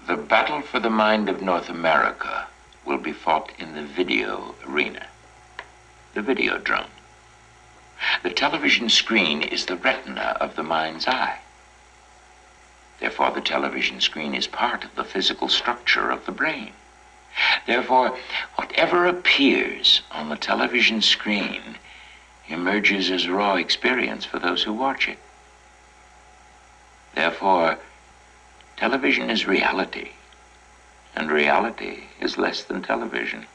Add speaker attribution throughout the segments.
Speaker 1: The battle for the mind of North America will be fought in the video arena, the Videodrome. The television screen is the retina of the mind's eye. Therefore, the television screen is part of the physical structure of the brain. Therefore, whatever appears on the television screen emerges as raw experience for those who watch it. Therefore, television is reality, and reality is less than television.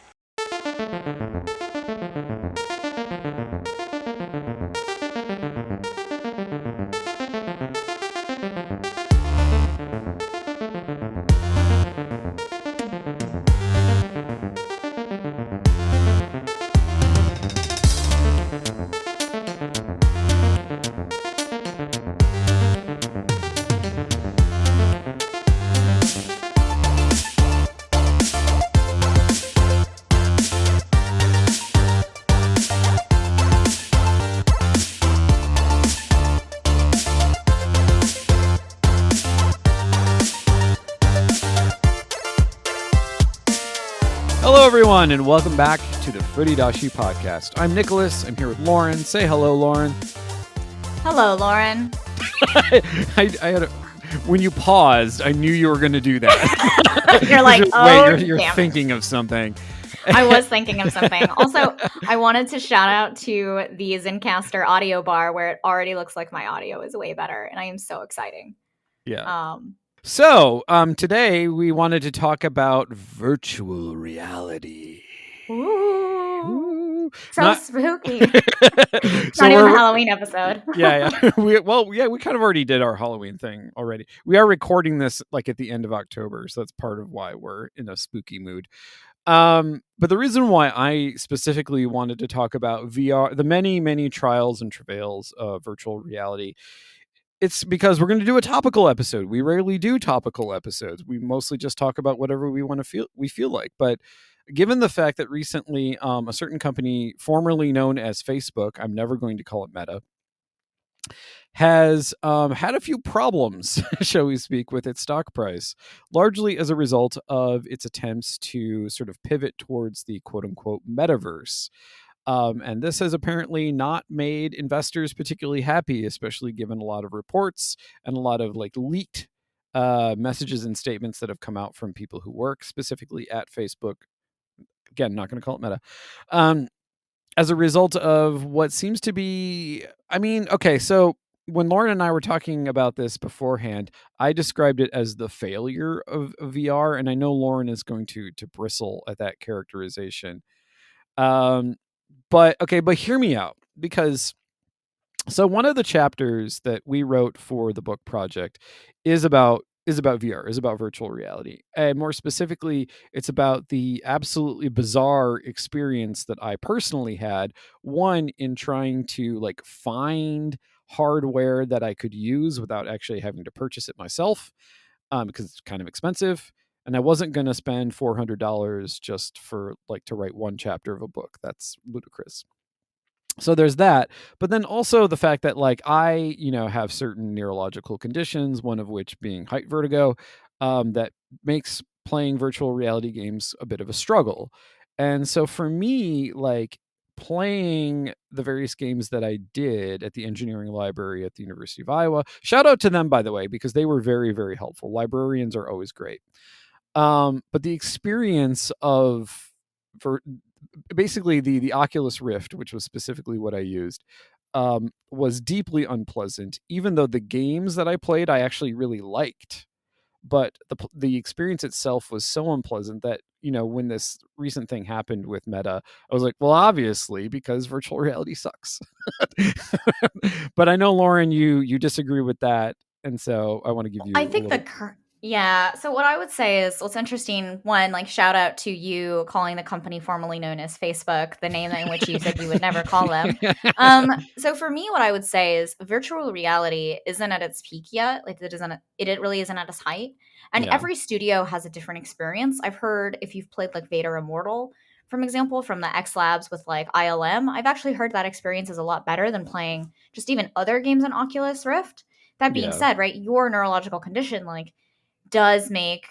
Speaker 2: Hello, everyone, and welcome back to the Footy Dashi podcast. I'm Nicholas. I'm here with Lauren. Say hello, Lauren.
Speaker 3: Hello, Lauren.
Speaker 2: I had when you paused, I knew you were going to do that.
Speaker 3: You're like,
Speaker 2: you're
Speaker 3: damn
Speaker 2: thinking of something.
Speaker 3: I was thinking of something. Also, I wanted to shout out to the Zencaster audio bar where it already looks like my audio is way better, and I am so exciting.
Speaker 2: Yeah. So, today we wanted to talk about virtual reality.
Speaker 3: Ooh. So
Speaker 2: Not
Speaker 3: spooky. It's not even a Halloween episode.
Speaker 2: Yeah. We kind of already did our Halloween thing already. We are recording this like at the end of October, so that's part of why we're in a spooky mood. But the reason why I specifically wanted to talk about VR, the many, many trials and travails of virtual reality, it's because we're going to do a topical episode. We rarely do topical episodes. We mostly just talk about whatever we feel like. But given the fact that recently a certain company formerly known as Facebook, I'm never going to call it Meta, has had a few problems, shall we speak, with its stock price, largely as a result of its attempts to sort of pivot towards the quote-unquote metaverse. And this has apparently not made investors particularly happy, especially given a lot of reports and a lot of like leaked messages and statements that have come out from people who work specifically at Facebook. Again, not going to call it Meta. As a result of what seems to be, so when Lauren and I were talking about this beforehand, I described it as the failure of VR, and I know Lauren is going to bristle at that characterization. But hear me out, because so one of the chapters that we wrote for the book project is about VR, is about virtual reality. And more specifically, it's about the absolutely bizarre experience that I personally had, one, in trying to like find hardware that I could use without actually having to purchase it myself, because it's kind of expensive. And I wasn't going to spend $400 just for like to write one chapter of a book. That's ludicrous. So there's that. But then also the fact that like I, have certain neurological conditions, one of which being height vertigo, that makes playing virtual reality games a bit of a struggle. And so for me, like playing the various games that I did at the engineering library at the University of Iowa, shout out to them, by the way, because they were very, very helpful. Librarians are always great. But the experience of basically the Oculus Rift, which was specifically what I used, was deeply unpleasant, even though the games that I played I actually really liked. But the experience itself was so unpleasant that, when this recent thing happened with Meta, I was like, well, obviously, because virtual reality sucks. But I know, Lauren, you disagree with that. And so I want to give you
Speaker 3: So what I would say is, what's interesting, one, like shout out to you calling the company formerly known as Facebook, the name in which you said you would never call them. So for me, what I would say is virtual reality isn't at its peak yet. Like it really isn't at its height. And every studio has a different experience. I've heard, if you've played like Vader Immortal, from example, from the X Labs with like ILM, I've actually heard that experience is a lot better than playing just even other games in Oculus Rift. That being said, right, your neurological condition, like, does make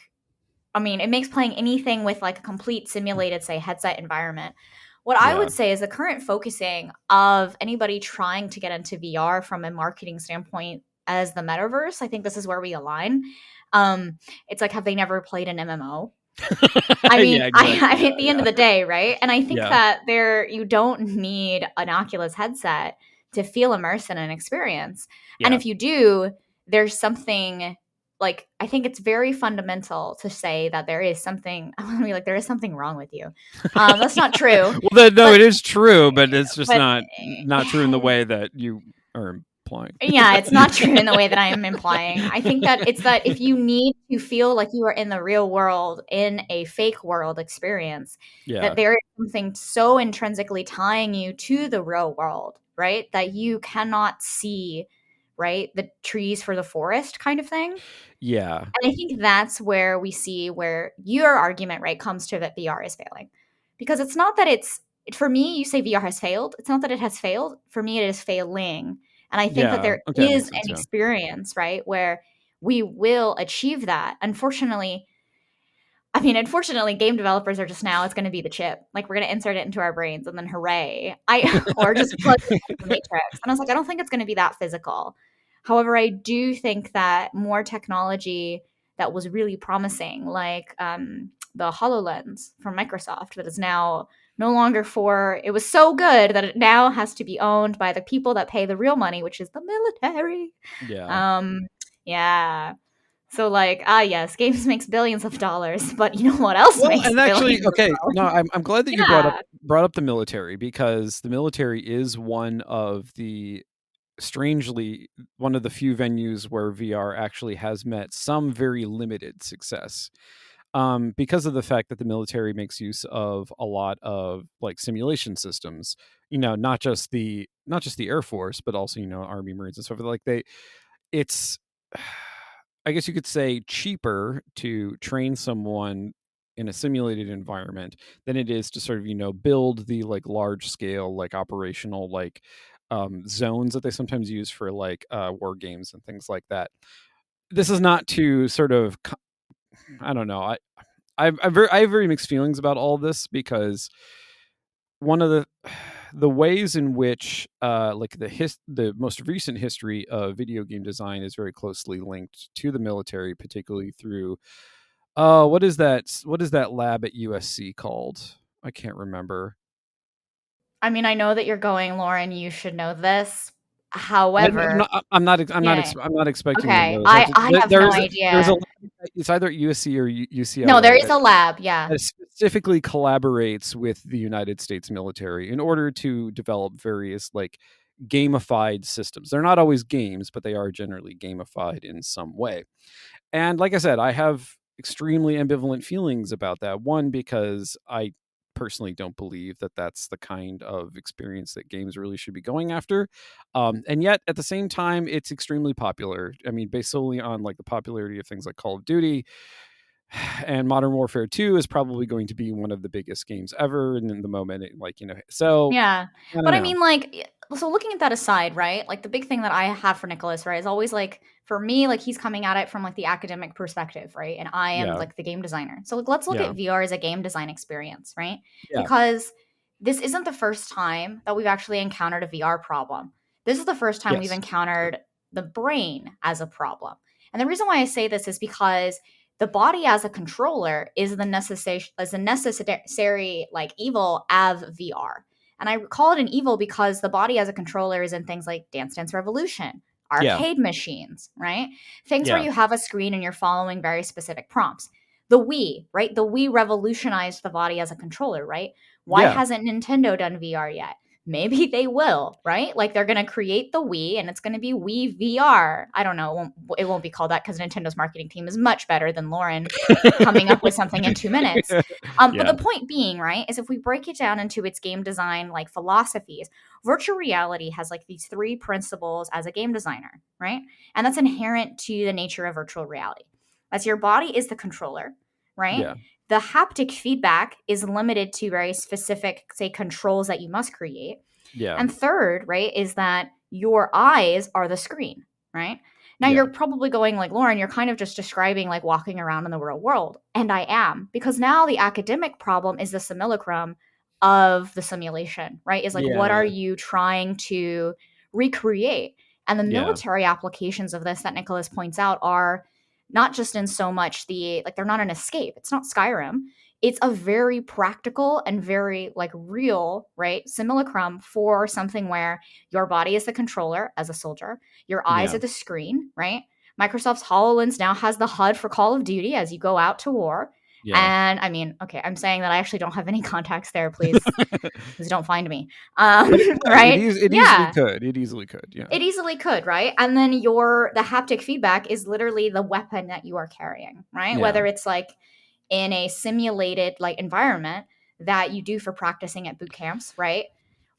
Speaker 3: it makes playing anything with like a complete simulated, say, headset environment. What I would say is the current focusing of anybody trying to get into VR from a marketing standpoint as the metaverse, I think this is where we align. It's like, have they never played an MMO?
Speaker 2: Exactly.
Speaker 3: At the end of the day, right? And I think
Speaker 2: Yeah.
Speaker 3: that you don't need an Oculus headset to feel immersed in an experience. And if you do, there's something like, I think it's very fundamental to say that there is something. I want to be like, there is something wrong with you. That's not true.
Speaker 2: Well, no, it is true, but it's just
Speaker 3: But
Speaker 2: not true in the way that you are implying.
Speaker 3: yeah, it's not true in the way that I am implying. I think that it's that if you need to feel like you are in the real world, in a fake world experience, that there is something so intrinsically tying you to the real world, right? That you cannot see, right? The trees for the forest kind of thing.
Speaker 2: Yeah.
Speaker 3: And I think that's where we see where your argument, right, comes to that VR is failing. Because it's not that for me, you say VR has failed. It's not that it has failed. For me, it is failing. And I think that there
Speaker 2: Okay, that makes
Speaker 3: is
Speaker 2: sense,
Speaker 3: an experience, right, where we will achieve that. Unfortunately, game developers are just now, it's going to be the chip. Like, we're going to insert it into our brains and then hooray. Or just plug it into the matrix. And I was like, I don't think it's going to be that physical. However, I do think that more technology that was really promising, like the HoloLens from Microsoft, that is now no longer it was so good that it now has to be owned by the people that pay the real money, which is the military. Yeah. So like, yes, games makes billions of dollars, but you know what else makes
Speaker 2: and actually,
Speaker 3: billions?
Speaker 2: No, I'm glad that you brought up the military, because the military is one of the few venues where VR actually has met some very limited success. Because of the fact that the military makes use of a lot of like simulation systems, not just the Air Force, but also, Army, Marines, and stuff. Like it's, I guess you could say, cheaper to train someone in a simulated environment than it is to sort of, build the like large scale, like operational, like zones that they sometimes use for like war games and things like that. This is not to sort of, I don't know. I have very mixed feelings about all this, because one of the ways in which like the most recent history of video game design is very closely linked to the military, particularly through what is that lab at USC called? I can't remember.
Speaker 3: I know that you're going, Lauren, you should know this. However,
Speaker 2: I'm not expecting you to
Speaker 3: okay,
Speaker 2: know this.
Speaker 3: I have no idea.
Speaker 2: It's either at USC or UCLA.
Speaker 3: No, there is a lab, yeah.
Speaker 2: That specifically collaborates with the United States military in order to develop various like gamified systems. They're not always games, but they are generally gamified in some way. And like I said, I have extremely ambivalent feelings about that. One, because I personally don't believe that that's the kind of experience that games really should be going after. And yet at the same time, it's extremely popular. Based solely on like the popularity of things like Call of Duty, and Modern Warfare 2 is probably going to be one of the biggest games ever. And in the moment, so
Speaker 3: yeah. But so looking at that aside, right? Like, the big thing that I have for Nicholas, right, is always like, for me, like, he's coming at it from like the academic perspective, right? And I am like the game designer. So like, let's look at VR as a game design experience, right? Because this isn't the first time that we've actually encountered a VR problem. This is the first time we've encountered the brain as a problem. And the reason why I say this is because the body as a controller is the necessary like evil of VR. And I call it an evil because the body as a controller is in things like Dance Dance Revolution, arcade machines, right? Things where you have a screen and you're following very specific prompts. The Wii, right? The Wii revolutionized the body as a controller, right? Why hasn't Nintendo done VR yet? Maybe they will, right? Like, they're going to create the Wii and it's going to be Wii VR. I don't know. It won't be called that because Nintendo's marketing team is much better than Lauren coming up with something in 2 minutes. But the point being, right, is if we break it down into its game design like philosophies, virtual reality has like these 3 principles as a game designer, right? And that's inherent to the nature of virtual reality. As your body is the controller, right?
Speaker 2: Yeah.
Speaker 3: The haptic feedback is limited to very specific, say, controls that you must create.
Speaker 2: Yeah.
Speaker 3: And third, right, is that your eyes are the screen, right? Now
Speaker 2: Yeah.
Speaker 3: you're probably going like, Lauren, you're kind of just describing like walking around in the real world. And I am, because now the academic problem is the simulacrum of the simulation, right? Is like, what
Speaker 2: Yeah.
Speaker 3: are you trying to recreate? And the
Speaker 2: Yeah.
Speaker 3: military applications of this that Nicholas points out are not just in so much the, like, they're not an escape. It's not Skyrim. It's a very practical and very like real, right? Simulacrum for something where your body is the controller as a soldier, your eyes
Speaker 2: Yeah.
Speaker 3: are the screen, right? Microsoft's HoloLens now has the HUD for Call of Duty as you go out to war.
Speaker 2: Yeah.
Speaker 3: And I mean, okay, I'm saying that I actually don't have any contacts there. Please don't find me.
Speaker 2: But it could.
Speaker 3: Right?
Speaker 2: It easily
Speaker 3: Yeah.
Speaker 2: could. It easily could. Yeah.
Speaker 3: It easily could, right? And then the haptic feedback is literally the weapon that you are carrying, right?
Speaker 2: Yeah.
Speaker 3: Whether it's like in a simulated like environment that you do for practicing at boot camps, right?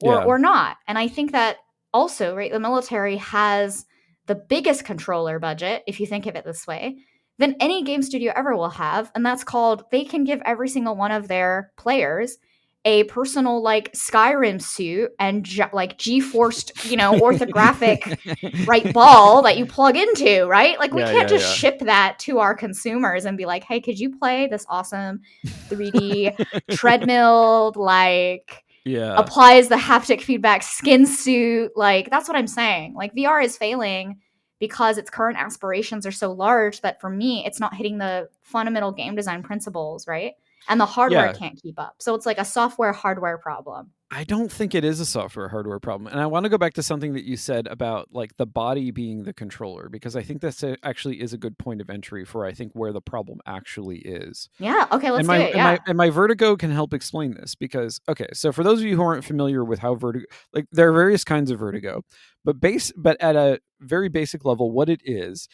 Speaker 2: Yeah.
Speaker 3: Or not. And I think that also, right, the military has the biggest controller budget, if you think of it this way, than any game studio ever will have. And that's called, they can give every single one of their players a personal like Skyrim suit and like G-forced, orthographic right ball that you plug into, right? Like we can't just ship that to our consumers and be like, hey, could you play this awesome 3D treadmill, like applies the haptic feedback skin suit? Like, that's what I'm saying. Like, VR is failing because its current aspirations are so large that for me, it's not hitting the fundamental game design principles, right? And the hardware can't keep up. So it's like a software hardware problem.
Speaker 2: I don't think it is a software hardware problem. And I want to go back to something that you said about like the body being the controller, because I think that's actually is a good point of entry for I think where the problem actually is.
Speaker 3: Yeah. Okay. Let's do it.
Speaker 2: Yeah. And my vertigo can help explain this because, okay, so for those of you who aren't familiar with how vertigo, like there are various kinds of vertigo, but at a very basic level, what it is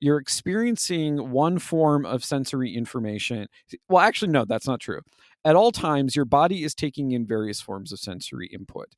Speaker 2: you're experiencing one form of sensory information. Well, actually, no, that's not true. At all times, your body is taking in various forms of sensory input,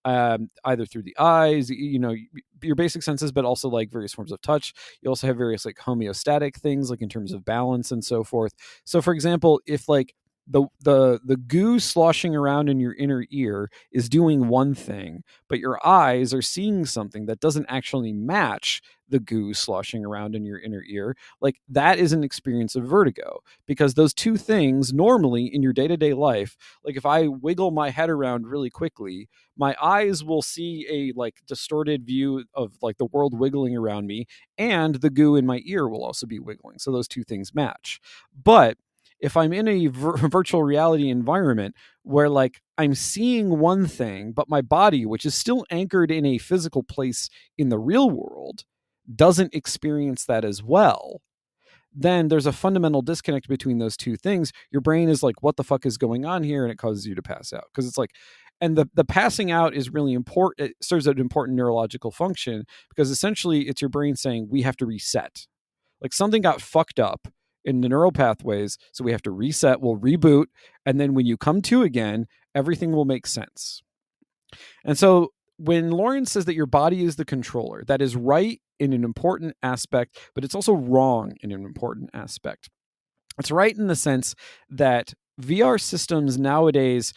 Speaker 2: either through the eyes, your basic senses, but also like various forms of touch. You also have various like homeostatic things, like in terms of balance and so forth. So, for example, if like the goo sloshing around in your inner ear is doing one thing, but your eyes are seeing something that doesn't actually match the goo sloshing around in your inner ear, like that is an experience of vertigo, because those two things normally in your day-to-day life, like if I wiggle my head around really quickly, my eyes will see a like distorted view of like the world wiggling around me, and the goo in my ear will also be wiggling. So those two things match. But if I'm in a virtual reality environment where like I'm seeing one thing, but my body, which is still anchored in a physical place in the real world, doesn't experience that as well, then there's a fundamental disconnect between those two things. Your brain is like, what the fuck is going on here? And it causes you to pass out. Because it's like, and the passing out is really important. It serves an important neurological function because essentially it's your brain saying, we have to reset. Like something got fucked up in the neural pathways. So we have to reset, we'll reboot. And then when you come to again, everything will make sense. And so when Lauren says that your body is the controller, that is right in an important aspect, but it's also wrong in an important aspect. It's right in the sense that VR systems nowadays,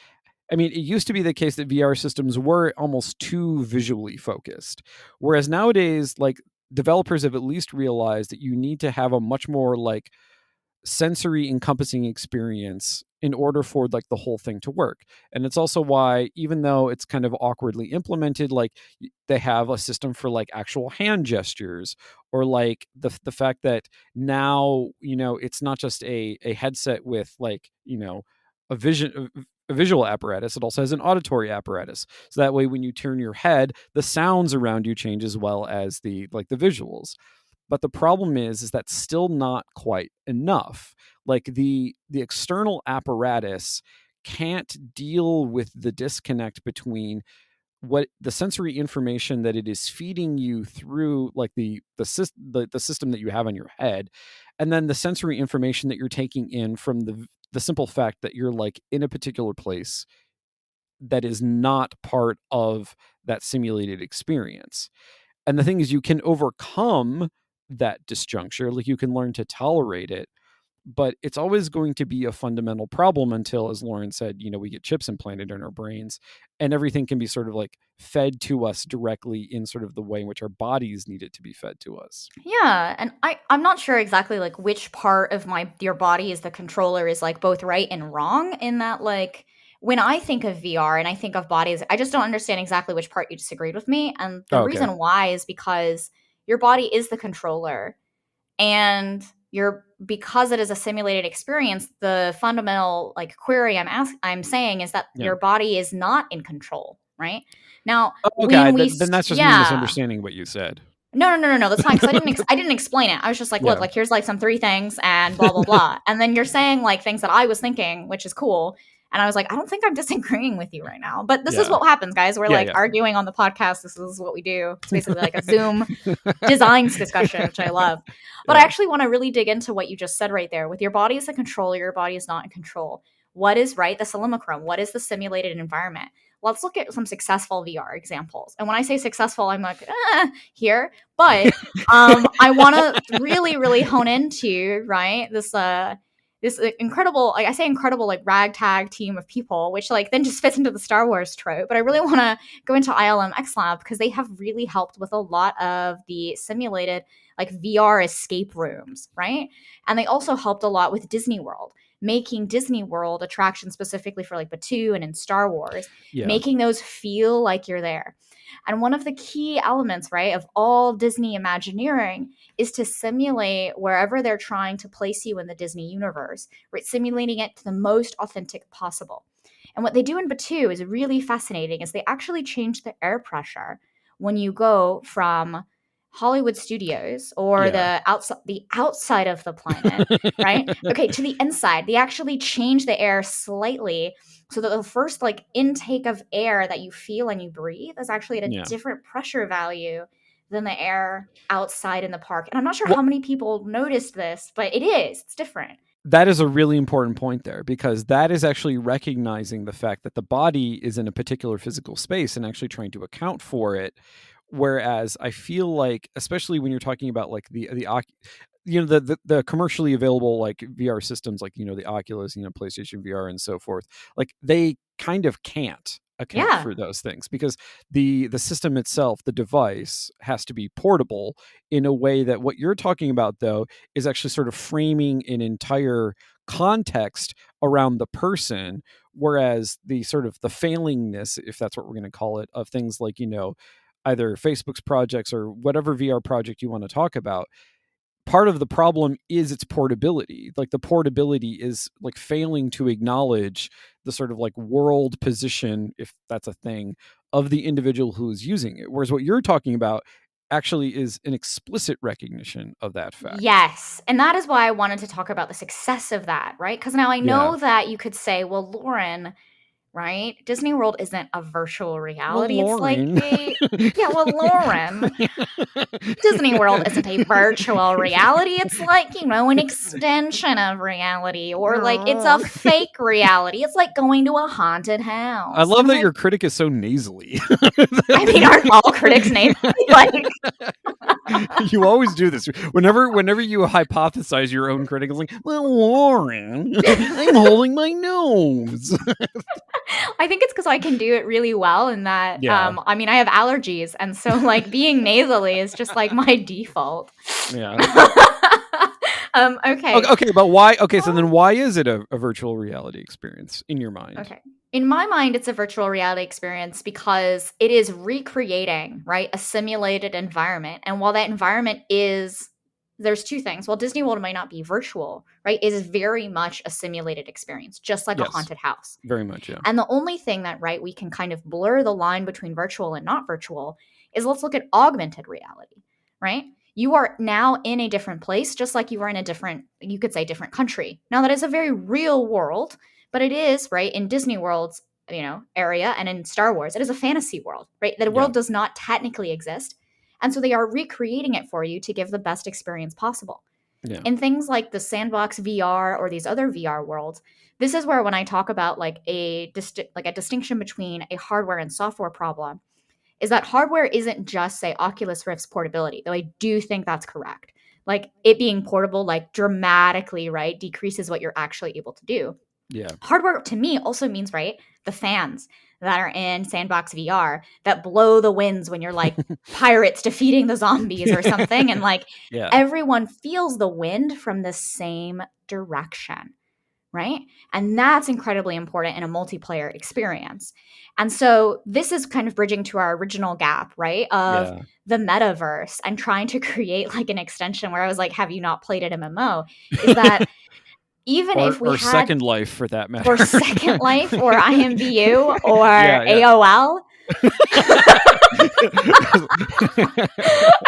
Speaker 2: I mean, it used to be the case that VR systems were almost too visually focused, whereas nowadays, like developers have at least realized that you need to have a much more like sensory encompassing experience in order for like the whole thing to work. And it's also why, even though it's kind of awkwardly implemented, like they have a system for like actual hand gestures, or like the fact that now, it's not just a headset with like, a visual apparatus, it also has an auditory apparatus. So that way when you turn your head, the sounds around you change as well as the visuals. But the problem is that's still not quite enough. Like the external apparatus can't deal with the disconnect between what the sensory information that it is feeding you through like the system that you have on your head, and then the sensory information that you're taking in from the simple fact that you're like in a particular place that is not part of that simulated experience. And the thing is, you can overcome that disjuncture, like you can learn to tolerate it, but it's always going to be a fundamental problem until, as Lauren said, we get chips implanted in our brains, and everything can be sort of like fed to us directly in sort of the way in which our bodies need it to be fed to us.
Speaker 3: Yeah, and I'm not sure exactly like which part of your body is the controller is like both right and wrong in that, like, when I think of VR and I think of bodies, I just don't understand exactly which part you disagreed with me. And the
Speaker 2: Okay.
Speaker 3: reason why is because your body is the controller, and because it is a simulated experience, the fundamental like query I'm saying is that
Speaker 2: Yeah.
Speaker 3: your body is not in control, right? Now,
Speaker 2: Okay,
Speaker 3: when we
Speaker 2: then that's just me
Speaker 3: yeah.
Speaker 2: misunderstanding what you said.
Speaker 3: No, that's fine, because I didn't explain it. I was just like, look,
Speaker 2: Yeah.
Speaker 3: like, here's like some 3 things and blah blah blah, and then you're saying like things that I was thinking, which is cool. And I was like, I don't think I'm disagreeing with you right now, but this is
Speaker 2: Yeah.
Speaker 3: what happens, guys. We're
Speaker 2: Yeah,
Speaker 3: like
Speaker 2: yeah.
Speaker 3: arguing on the podcast. This is what we do. It's basically like a Zoom designs discussion, which I love. But I
Speaker 2: Yeah.
Speaker 3: actually want to really dig into what you just said right there. With your body as a controller, your body is not in control. What is right? The simulacrum. What is the simulated environment? Let's look at some successful VR examples. And when I say successful, I'm like, here. But I want to really, really hone into, right, this incredible, like I say incredible, like ragtag team of people, which like then just fits into the Star Wars trope. But I really want to go into ILM X Lab because they have really helped with a lot of the simulated like VR escape rooms, right? And they also helped a lot with Disney World, making Disney World attractions specifically for like Batuu and in Star Wars, making those feel like you're there. And one of the key elements, right, of all Disney Imagineering is to simulate wherever they're trying to place you in the Disney universe, right? Simulating it to the most authentic possible. And what they do in Batuu is really fascinating is they actually change the air pressure when you go from Hollywood Studios or the outside of the planet, right? Okay, to the inside. They actually change the air slightly so that the first like intake of air that you feel and you breathe is actually at a different pressure value than the air outside in the park. And I'm not sure how many people noticed this, but it is. It's different.
Speaker 2: That is a really important point there, because that is actually recognizing the fact that the body is in a particular physical space and actually trying to account for it. Whereas I feel like, especially when you're talking about like the commercially available like VR systems, like, the Oculus, PlayStation VR and so forth, like they kind of can't account for those things, because the system itself, the device, has to be portable in a way that what you're talking about, though, is actually sort of framing an entire context around the person. Whereas the sort of the failingness, if that's what we're going to call it, of things like, either Facebook's projects or whatever VR project you want to talk about, part of the problem is its portability. Like the portability is like failing to acknowledge the sort of like world position, if that's a thing, of the individual who is using it. Whereas what you're talking about actually is an explicit recognition of that fact.
Speaker 3: Yes. And that is why I wanted to talk about the success of that, right? Because now I know that you could say, well, Lauren, right? Disney World isn't a virtual reality.
Speaker 2: Well, Lauren.
Speaker 3: Lauren. Disney World isn't a virtual reality. It's like, an extension of reality, or like it's a fake reality. It's like going to a haunted house.
Speaker 2: I love that your critic is so nasally.
Speaker 3: I mean, aren't all critics nasally? Like,
Speaker 2: you always do this. Whenever you hypothesize your own critic, it's like, well, Lauren, I'm holding my nose.
Speaker 3: I think it's because I can do it really well, and that I mean, I have allergies, and so like being nasally is just like my default.
Speaker 2: Yeah.
Speaker 3: Okay,
Speaker 2: but why? Okay, so then why is it a virtual reality experience in your mind?
Speaker 3: Okay. In my mind, it's a virtual reality experience because it is recreating, right, a simulated environment. And while that environment there's 2 things. While Disney World might not be virtual, right, it is very much a simulated experience, just like a haunted house.
Speaker 2: Very much, yeah.
Speaker 3: And the only thing that, right, we can kind of blur the line between virtual and not virtual is let's look at augmented reality, right? You are now in a different place, just like you are in a different, you could say, different country. Now, that is a very real world, but it is, right, in Disney World's, area, and in Star Wars, it is a fantasy world, right? That world does not technically exist. And so they are recreating it for you to give the best experience possible. Yeah. In things like the Sandbox VR or these other VR worlds, this is where when I talk about like a distinction between a hardware and software problem, is that hardware isn't just, say, Oculus Rift's portability, though I do think that's correct. like it being portable, like dramatically, right, decreases what you're actually able to do.
Speaker 2: Yeah.
Speaker 3: Hardware to me also means, right, the fans that are in Sandbox VR that blow the winds when you're like pirates defeating the zombies or something. And like
Speaker 2: Yeah.
Speaker 3: everyone feels the wind from the same direction, right? And that's incredibly important in a multiplayer experience. And so this is kind of bridging to our original gap, right? Of
Speaker 2: Yeah.
Speaker 3: the metaverse and trying to create like an extension where I was like, have you not played an MMO? Is that even if we
Speaker 2: Or
Speaker 3: had
Speaker 2: Second Life for that matter.
Speaker 3: or Second Life or IMVU or
Speaker 2: Yeah, yeah.
Speaker 3: AOL.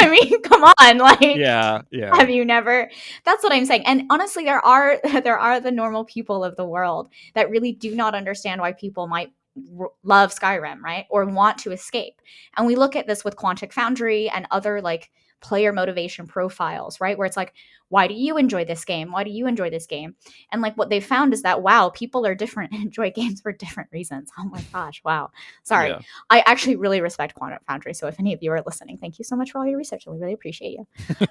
Speaker 3: I mean, come on, like
Speaker 2: Yeah.
Speaker 3: have you never? That's what I'm saying. And honestly, there are the normal people of the world that really do not understand why people might love Skyrim, right? Or want to escape. And we look at this with Quantic Foundry and other like player motivation profiles, right? Where it's like, why do you enjoy this game? Why do you enjoy this game? And like what they found is that, wow, people are different and enjoy games for different reasons. Oh my gosh, wow. Sorry.
Speaker 2: Yeah.
Speaker 3: I actually really respect Quantic Foundry. So if any of you are listening, thank you so much for all your research. I really appreciate you. But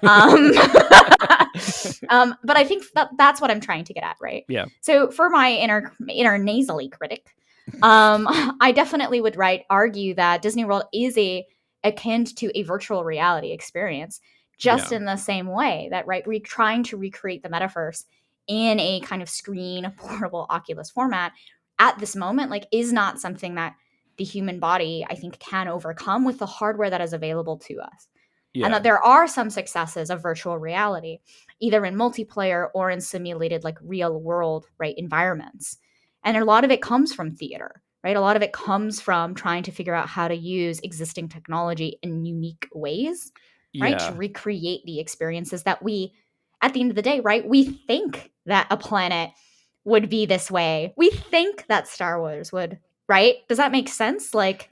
Speaker 3: I think that's what I'm trying to get at, right?
Speaker 2: Yeah.
Speaker 3: So for my inner nasally critic, I definitely would argue that Disney World is akin to a virtual reality experience, just in the same way that we're trying to recreate the metaverse in a kind of screen portable Oculus format at this moment, like is not something that the human body, I think, can overcome with the hardware that is available to us.
Speaker 2: Yeah.
Speaker 3: And that there are some successes of virtual reality, either in multiplayer or in simulated like real world, right, environments. And a lot of it comes from theater, right? A lot of it comes from trying to figure out how to use existing technology in unique ways, right? To recreate the experiences that we, at the end of the day, right? We think that a planet would be this way. We think that Star Wars would, right? Does that make sense? Like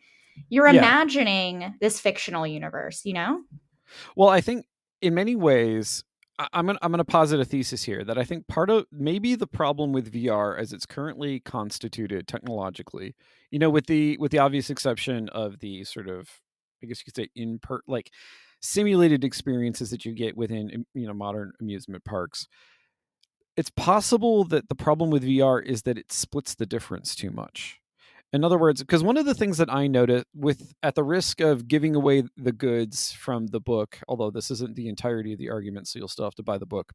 Speaker 3: you're imagining this fictional universe, you know?
Speaker 2: Well, I think in many ways, I'm gonna posit a thesis here that I think part of maybe the problem with VR as it's currently constituted technologically, with the obvious exception of the sort of, I guess you could say, like simulated experiences that you get within modern amusement parks. It's possible that the problem with VR is that it splits the difference too much. In other words, because one of the things that I noticed, at the risk of giving away the goods from the book, although this isn't the entirety of the argument, so you'll still have to buy the book.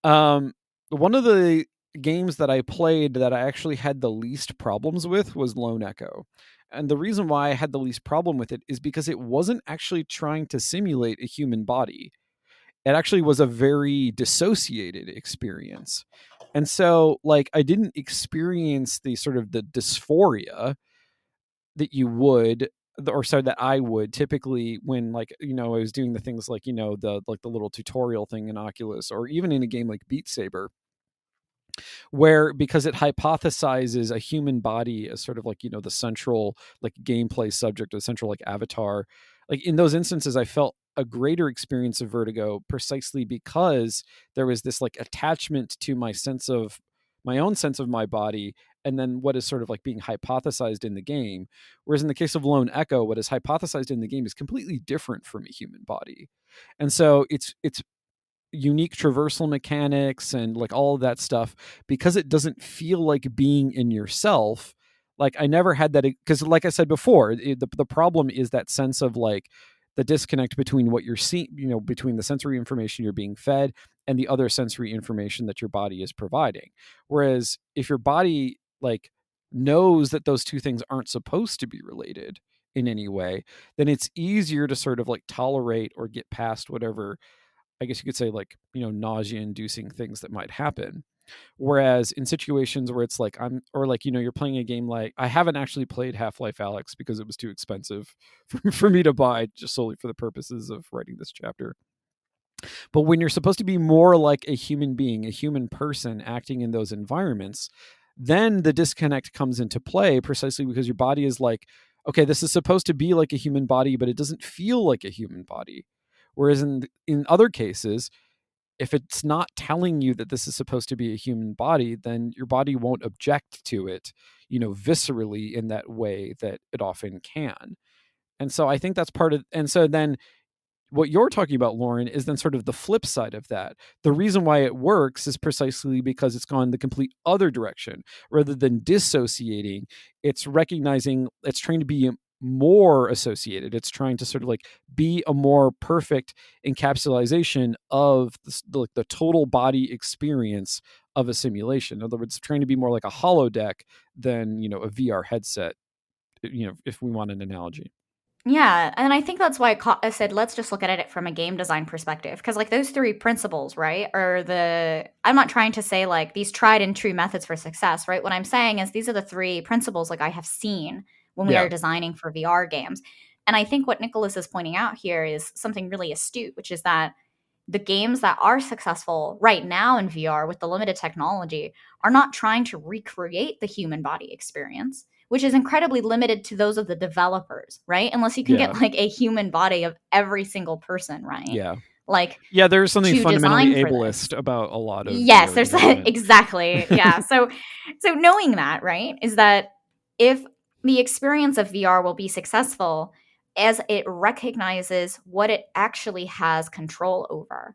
Speaker 2: One of the games that I played that I actually had the least problems with was Lone Echo. And the reason why I had the least problem with it is because it wasn't actually trying to simulate a human body. It actually was a very dissociated experience. And so, like, I didn't experience the sort of the dysphoria that you would, or sorry, that I would typically when, like, I was doing the things like, the little tutorial thing in Oculus, or even in a game like Beat Saber, where, because it hypothesizes a human body as sort of like, the central like gameplay subject, or the central like avatar, like in those instances I felt a greater experience of vertigo precisely because there was this like attachment to my own sense of my body, and then what is sort of like being hypothesized in the game. Whereas in the case of Lone Echo, what is hypothesized in the game is completely different from a human body. And so it's unique traversal mechanics and like all of that stuff, because it doesn't feel like being in yourself. Like I never had that, because like I said before, the problem is that sense of like the disconnect between what you're seeing, between the sensory information you're being fed and the other sensory information that your body is providing. Whereas if your body like knows that those two things aren't supposed to be related in any way, then it's easier to sort of like tolerate or get past whatever, I guess you could say, like, nausea inducing things that might happen. Whereas in situations where it's like you're playing a game, like I haven't actually played Half-Life Alyx because it was too expensive for me to buy just solely for the purposes of writing this chapter. But when you're supposed to be more like a human being, a human person acting in those environments, then the disconnect comes into play precisely because your body is like, okay, this is supposed to be like a human body, but it doesn't feel like a human body. Whereas in other cases, if it's not telling you that this is supposed to be a human body, then your body won't object to it, viscerally in that way that it often can. And so I think that's part of, and so then what you're talking about, Lauren, is then sort of the flip side of that. The reason why it works is precisely because it's gone the complete other direction. Rather than dissociating, it's recognizing, it's trying to be more associated. It's trying to sort of like be a more perfect encapsulation of the total body experience of a simulation. In other words, trying to be more like a holodeck than, you know, a VR headset, you know, if we want an analogy.
Speaker 3: Yeah, and I think that's why I said let's just look at it from a game design perspective, because like those three principles, right, are I'm not trying to say like these tried and true methods for success, right? What I'm saying is these are the three principles like I have seen when we
Speaker 2: Yeah.
Speaker 3: are designing for VR games. And I think what Nicholas is pointing out here is something really astute, which is that the games that are successful right now in VR with the limited technology are not trying to recreate the human body experience, which is incredibly limited to those of the developers, right? Unless you can
Speaker 2: Yeah.
Speaker 3: get like a human body of every single person, right?
Speaker 2: Yeah.
Speaker 3: Like,
Speaker 2: Yeah, there's something
Speaker 3: to
Speaker 2: fundamentally
Speaker 3: design for this.
Speaker 2: ableist about a lot of
Speaker 3: Yes,
Speaker 2: VR
Speaker 3: there's
Speaker 2: development.
Speaker 3: exactly. Yeah. So knowing that, right, is that if the experience of VR will be successful as it recognizes what it actually has control over,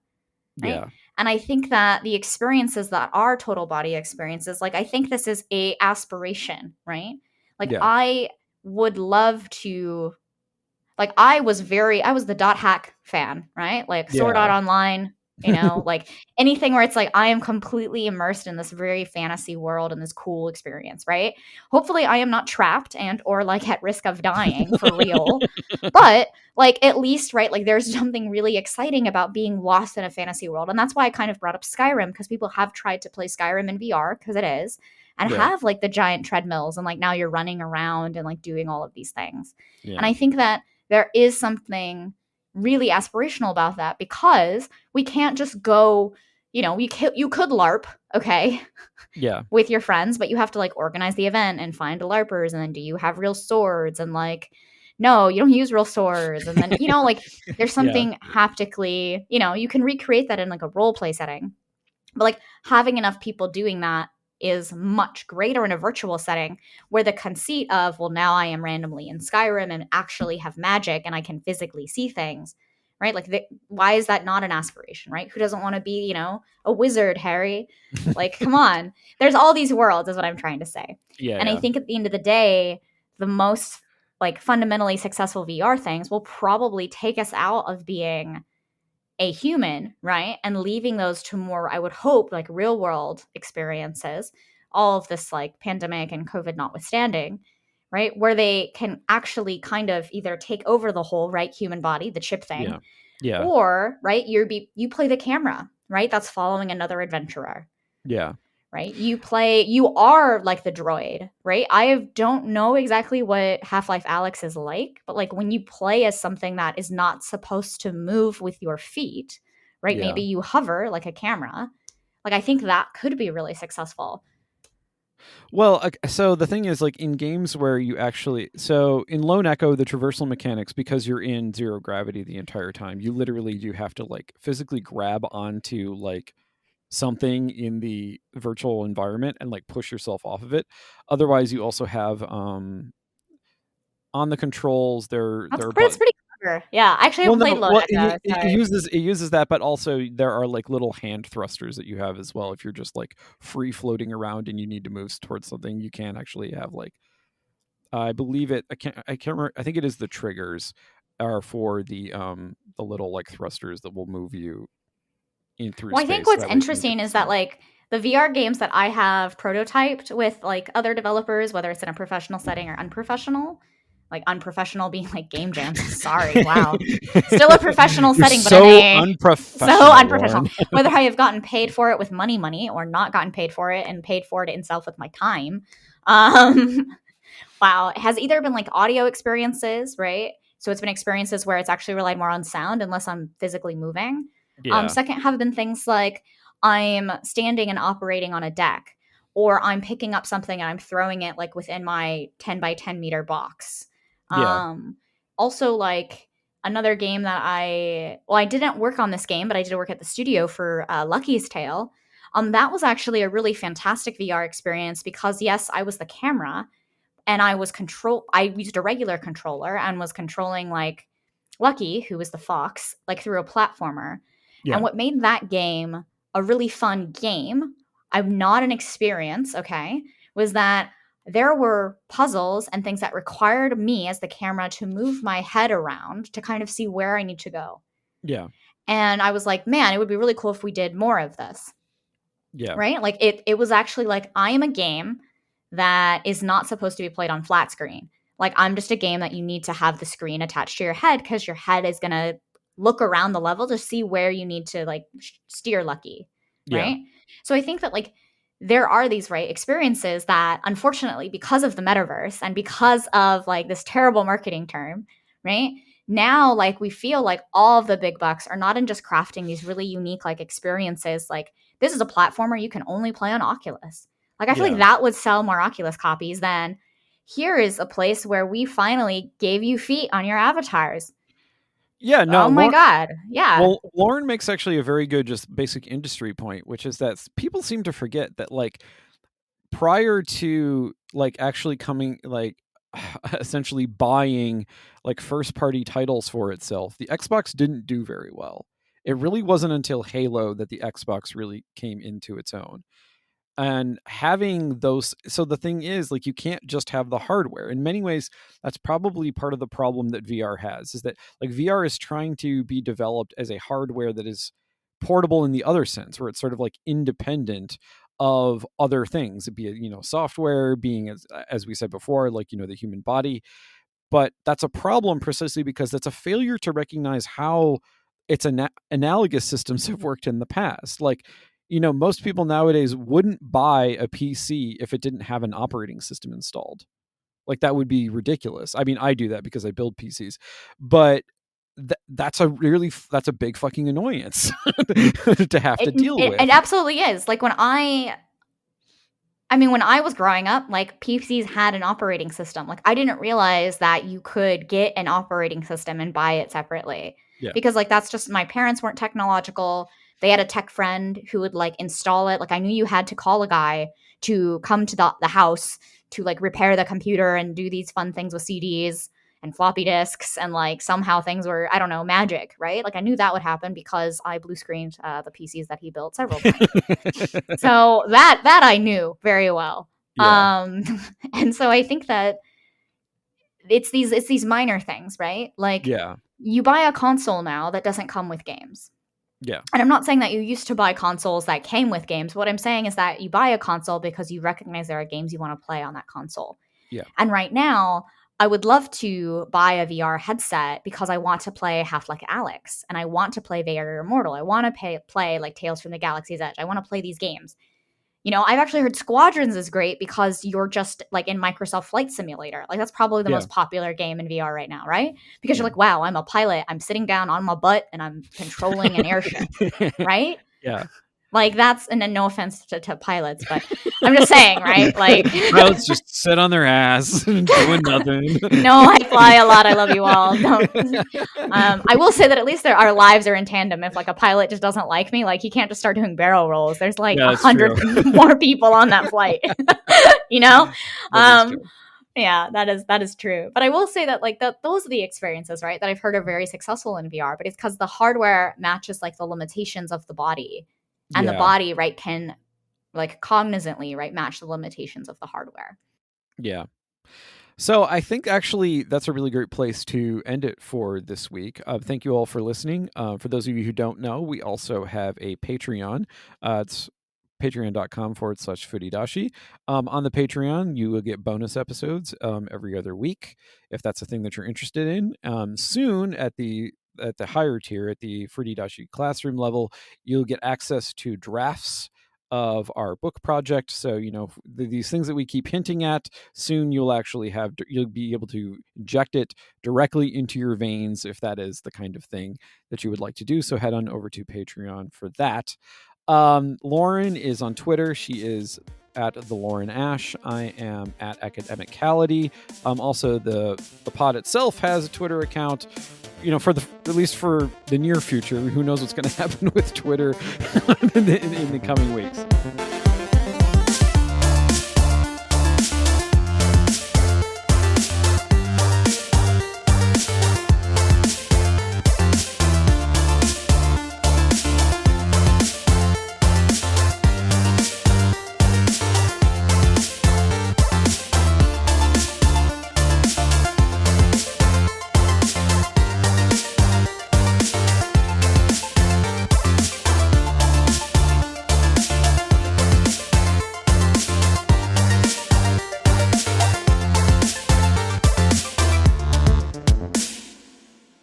Speaker 3: right?
Speaker 2: Yeah.
Speaker 3: And I think that the experiences that are total body experiences, like I think this is a aspiration, right? Like
Speaker 2: Yeah.
Speaker 3: I would love to, like I was the dot hack fan, right? Like Sword Art
Speaker 2: Yeah.
Speaker 3: Online, like anything where it's like I am completely immersed in this very fantasy world and this cool experience, right? Hopefully I am not trapped and or like at risk of dying for real. But like at least, right, like there's something really exciting about being lost in a fantasy world. And that's why I kind of brought up Skyrim, because people have tried to play Skyrim in VR, because it is, and
Speaker 2: Yeah.
Speaker 3: have like the giant treadmills and like now you're running around and like doing all of these things. And
Speaker 2: Yeah.
Speaker 3: I think that there is something really aspirational about that, because we can't just go, you could LARP, okay,
Speaker 2: Yeah.
Speaker 3: with your friends, but you have to like organize the event and find the LARPers, and then do you have real swords, and like no, you don't use real swords, and then like there's
Speaker 2: Yeah.
Speaker 3: something haptically, you can recreate that in like a role play setting. But like having enough people doing that is much greater in a virtual setting, where the conceit of, well, now I am randomly in Skyrim and actually have magic and I can physically see things, right? Like, why is that not an aspiration, right? Who doesn't want to be, a wizard, Harry? Like, come on. There's all these worlds, is what I'm trying to say.
Speaker 2: Yeah.
Speaker 3: And I
Speaker 2: Yeah.
Speaker 3: think at the end of the day, the most like fundamentally successful VR things will probably take us out of being a human, right? And leaving those to more, I would hope, like real world experiences, all of this like pandemic and COVID notwithstanding, right? Where they can actually kind of either take over the whole, right, human body, the chip thing,
Speaker 2: Yeah. Yeah.
Speaker 3: or, right, you play the camera, right? That's following another adventurer,
Speaker 2: Yeah.
Speaker 3: right? You are like the droid, right? I don't know exactly what Half-Life Alyx is like, but like when you play as something that is not supposed to move with your feet, right?
Speaker 2: Yeah.
Speaker 3: Maybe you hover like a camera. Like I think that could be really successful.
Speaker 2: Well, so the thing is, like in games where you actually, so in Lone Echo, the traversal mechanics, because you're in zero gravity the entire time, you literally do have to like physically grab onto like something in the virtual environment and like push yourself off of it. Otherwise, you also have on the controls there are
Speaker 3: It's pretty clever. Yeah, I actually
Speaker 2: well,
Speaker 3: haven't played
Speaker 2: no,
Speaker 3: Lone
Speaker 2: well,
Speaker 3: Echo.
Speaker 2: it uses that, but also there are like little hand thrusters that you have as well. If you're just like free floating around and you need to move towards something, you can actually have like, I believe it. I can't remember. I think it is the triggers are for the little like thrusters that will move you in through
Speaker 3: Well, I think
Speaker 2: space.
Speaker 3: what's
Speaker 2: That way you can get
Speaker 3: interesting
Speaker 2: to
Speaker 3: is that
Speaker 2: stuff.
Speaker 3: like the VR games that I have prototyped with like other developers, whether it's in a professional setting or unprofessional, like unprofessional being like game jams. Sorry, wow. Still a professional
Speaker 2: You're
Speaker 3: setting, but
Speaker 2: so
Speaker 3: so
Speaker 2: unprofessional,
Speaker 3: unprofessional.
Speaker 2: Lauren.
Speaker 3: Whether I have gotten paid for it with money, or not gotten paid for it and paid for it itself with my time. Um, wow. It has either been like audio experiences, right? So it's been experiences where it's actually relied more on sound unless I'm physically moving.
Speaker 2: Yeah,
Speaker 3: Second have been things like I'm standing and operating on a deck, or I'm picking up something and I'm throwing it like within my 10 by 10 meter box.
Speaker 2: yeah,
Speaker 3: Also, like another game that I didn't work on this game, but I did work at the studio for Lucky's Tale. That was actually a really fantastic VR experience because, yes, I was the camera and I used a regular controller and was controlling like Lucky, who was the fox, like through a platformer.
Speaker 2: Yeah.
Speaker 3: And what made that game a really fun game, I'm not an experience, okay, was that there were puzzles and things that required me as the camera to move my head around to kind of see where I need to go.
Speaker 2: Yeah.
Speaker 3: And I was like, man, it would be really cool if we did more of this.
Speaker 2: Yeah.
Speaker 3: Right? Like it was actually like, I am a game that is not supposed to be played on flat screen. Like I'm just a game that you need to have the screen attached to your head because your head is going to look around the level to see where you need to like steer Lucky. Right?
Speaker 2: Yeah.
Speaker 3: So I think that like there are these right experiences that unfortunately because of the metaverse and because of like this terrible marketing term, right? Now like we feel like all of the big bucks are not in just crafting these really unique like experiences. Like this is a platformer you can only play on Oculus. Like I feel like that would sell more Oculus copies than here is a place where we finally gave you feet on your avatars.
Speaker 2: Yeah, no.
Speaker 3: Oh my God. Yeah.
Speaker 2: Well, Lauren makes actually a very good just basic industry point, which is that people seem to forget that like prior to like actually coming like essentially buying like first party titles for itself, the Xbox didn't do very well. It really wasn't until Halo that the Xbox really came into its own. And having those, so the thing is like you can't just have the hardware. In many ways that's probably part of the problem that VR has, is that like VR is trying to be developed as a hardware that is portable in the other sense, where it's sort of like independent of other things, be it, you know, software, being as we said before, like, you know, the human body. But that's a problem precisely because that's a failure to recognize how its analogous systems have worked in the past. Like, you know, most people nowadays wouldn't buy a PC if it didn't have an operating system installed. Like that would be ridiculous. I mean, I do that because I build PCs, but that's a big fucking annoyance to have to deal with.
Speaker 3: It absolutely is. Like when I was growing up, like PCs had an operating system. Like I didn't realize that you could get an operating system and buy it separately.
Speaker 2: Yeah.
Speaker 3: Because like that's just, my parents weren't technological. They had a tech friend who would like install it. Like I knew you had to call a guy to come to the house to like repair the computer and do these fun things with CDs and floppy disks, and like somehow things were, I don't know, magic, right? Like I knew that would happen because I blue screened the PCs that he built several times. So that I knew very well.
Speaker 2: Yeah.
Speaker 3: And so I think that it's these minor things, right? Like
Speaker 2: Yeah.
Speaker 3: you buy a console now that doesn't come with games.
Speaker 2: Yeah.
Speaker 3: And I'm not saying that you used to buy consoles that came with games. What I'm saying is that you buy a console because you recognize there are games you want to play on that console.
Speaker 2: Yeah.
Speaker 3: And right now, I would love to buy a VR headset because I want to play Half-Life Alyx, and I want to play Vader Immortal. I want to play like Tales from the Galaxy's Edge. I want to play these games. You know, I've actually heard Squadrons is great because you're just like in Microsoft Flight Simulator. Like that's probably the most popular game in VR right now, right? Because you're like, wow, I'm a pilot. I'm sitting down on my butt and I'm controlling an airship, right?
Speaker 2: Yeah.
Speaker 3: Like that's, and then no offense to pilots, but I'm just saying, right? Like
Speaker 2: pilots just sit on their ass and doing nothing.
Speaker 3: No, I fly a lot. I love you all. I will say that at least our lives are in tandem. If like a pilot just doesn't like me, like he can't just start doing barrel rolls. There's like 100 more people on that flight, you know? Yeah, that is true. But I will say that like those are the experiences, right, that I've heard are very successful in VR, but it's because the hardware matches like the limitations of the body. And the body, right, can like cognizantly, right, match the limitations of the hardware.
Speaker 2: Yeah. So I think actually that's a really great place to end it for this week. Thank you all for listening. For those of you who don't know, we also have a Patreon. It's patreon.com/Furidashi. On the Patreon, you will get bonus episodes every other week, if that's a thing that you're interested in. Soon at the higher tier, at the Furidashi classroom level, you'll get access to drafts of our book project. So, you know, these things that we keep hinting at, soon you'll be able to inject it directly into your veins if that is the kind of thing that you would like to do. So head on over to Patreon for that. Lauren is on Twitter. She is at the Lauren Ash. I am at Academicality. Also, the pod itself has a Twitter account. You know, at least for the near future, who knows what's going to happen with Twitter in the coming weeks.